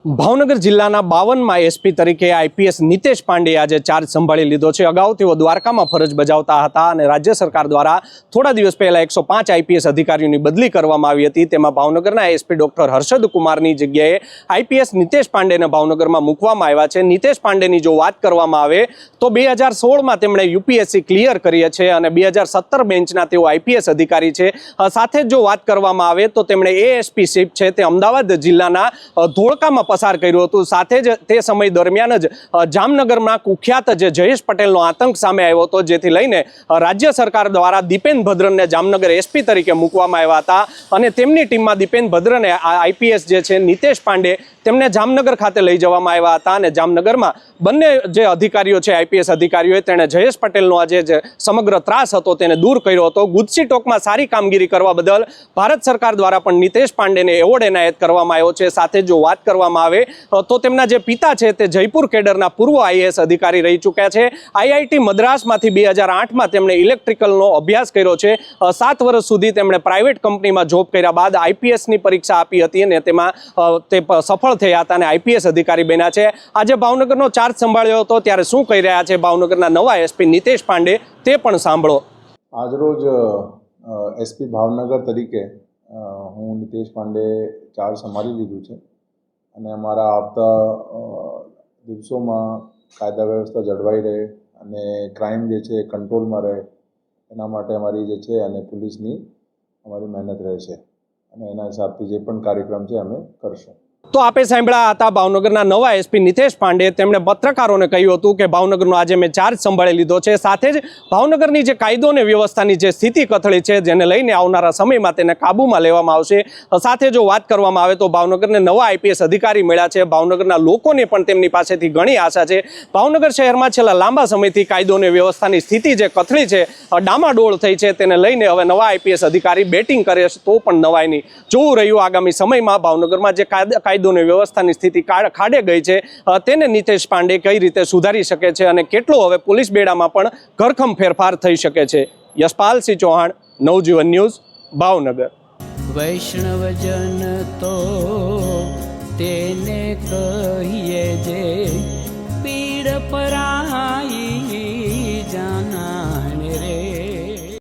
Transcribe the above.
ભાવનગર જિલ્લાના 52માં એસપી તરીકે આઈપીએસ નિતેશ પાંડે આજે ચાર્જ સંભાળી લીધો છે। અગાઉ તેઓ દ્વારકામાં ફરજ બજાવતા હતા અને રાજ્ય સરકાર દ્વારા થોડા દિવસ પહેલા 105 આઈપીએસ અધિકારીઓની બદલી કરવામાં આવી હતી। તેમાં ભાવનગરના એસપી ડોક્ટર હર્ષદ કુમારની જગ્યાએ આઈપીએસ નિતેશ પાંડેને ભાવનગરમાં મૂકવામાં આવ્યા છે। નિતેશ પાંડેની જો વાત કરવામાં આવે તો 2016માં તેમણે યુપીએસસી ક્લિયર કરી છે અને 2017 બેન્ચના તેઓ આઈપીએસ અધિકારી છે। સાથે જો વાત કરવામાં આવે તો તેમણે એએસપી શિપ છે તે અમદાવાદ જિલ્લાના ધોળકામાં પસાર કર્યું હતું। સાથે જ તે સમય દરમિયાન જ જામનગરમાં કુખ્યાત જે જયેશ પટેલનો આતંક સામે આવ્યો હતો, જેથી લઈને રાજ્ય સરકાર દ્વારા દીપેન ભદ્રને જામનગર એસપી તરીકે મૂકવામાં આવ્યા હતા અને તેમની ટીમમાં દીપેન ભદ્રને આઈપીએસ જે છે નિતેશ પાંડે તેમને જામનગર ખાતે લઈ જવામાં આવ્યા હતા અને જામનગરમાં બંને જે અધિકારીઓ છે આઈપીએસ અધિકારીઓએ તેણે જયેશ પટેલનો આજે જે સમગ્ર ત્રાસ હતો તેને દૂર કર્યો હતો। ગુજસી ટોકમાં સારી કામગીરી કરવા બદલ ભારત સરકાર દ્વારા પણ નિતેશ પાંડેને એવોર્ડ એનાયત કરવામાં આવ્યો છે। સાથે જો વાત કરવામાં આવે તો તેમના જે પિતા છે તે જયપુર કેડરના પૂર્વ આઈએએસ અધિકારી રહી ચૂક્યા છે। આઈઆઈટી મદ્રાસમાંથી 2008માં તેમણે ઇલેક્ટ્રિકલનો અભ્યાસ કર્યો છે। 7 વર્ષ સુધી તેમણે પ્રાઇવેટ કંપનીમાં જોબ કર્યા બાદ આઈપીએસની પરીક્ષા આપી હતી અને તેમાં તે સફળ થયા હતા અને આઈપીએસ અધિકારી બન્યા છે। આજે ભાવનગરનો ચાર્જ સંભાળ્યો હતો ત્યારે શું કહી રહ્યા છે ભાવનગરના નવા એસપી નિતેશ પાંડે તે પણ સાંભળો। આજરોજ એસપી ભાવનગર તરીકે હું નિતેશ પાંડે ચાર્જ સંભાળી લીધું છે અને અમારા આવતા દિવસોમાં કાયદા વ્યવસ્થા જળવાઈ રહે અને ક્રાઇમ જે છે કંટ્રોલમાં રહે એના માટે અમારી જે છે અને પોલીસની અમારી મહેનત રહેશે અને એના હિસાબથી જે પણ કાર્યક્રમ છે અમે કરશું। તો આપે સાંભળ્યા હતા ભાવનગરના નવા એસપી નિતેશ પાંડે। તેમણે પત્રકારોને કહ્યું હતું કે ભાવનગરનો આજે મેં ચાર્જ સંભાળી લીધો છે। સાથે જ ભાવનગરની જે કાયદો અને વ્યવસ્થાની જે સ્થિતિ કથળી છે જેને લઈને આવનારા સમયમાં તેને કાબૂમાં લેવામાં આવશે। સાથે જો વાત કરવામાં આવે તો ભાવનગરને નવા આઈપીએસ અધિકારી મળ્યા છે। ભાવનગરના લોકોને પણ તેમની પાસેથી ઘણી આશા છે। ભાવનગર શહેરમાં છેલ્લા લાંબા સમયથી કાયદો અને વ્યવસ્થાની સ્થિતિ જે કથળી છે, ડામાડોળ થઈ છે, તેને લઈને હવે નવા આઈપીએસ અધિકારી બેટિંગ કરે તો પણ નવાઈ નહીં। જોવું રહ્યું આગામી સમયમાં ભાવનગરમાં જે કાયદો અને વ્યવસ્થાની સ્થિતિ ખાડે ગઈ છે તેને નિતેશ પાંડે કઈ રીતે સુધારી શકે છે અને કેટલો હવે પોલીસ બેડામાં પણ ઘરખમ ફેરફાર થઈ શકે છે। યશપાલસિંહ ચૌહાણ, નવજીવન ન્યૂઝ, ભાવનગર। વૈષ્ણવજન તો તેને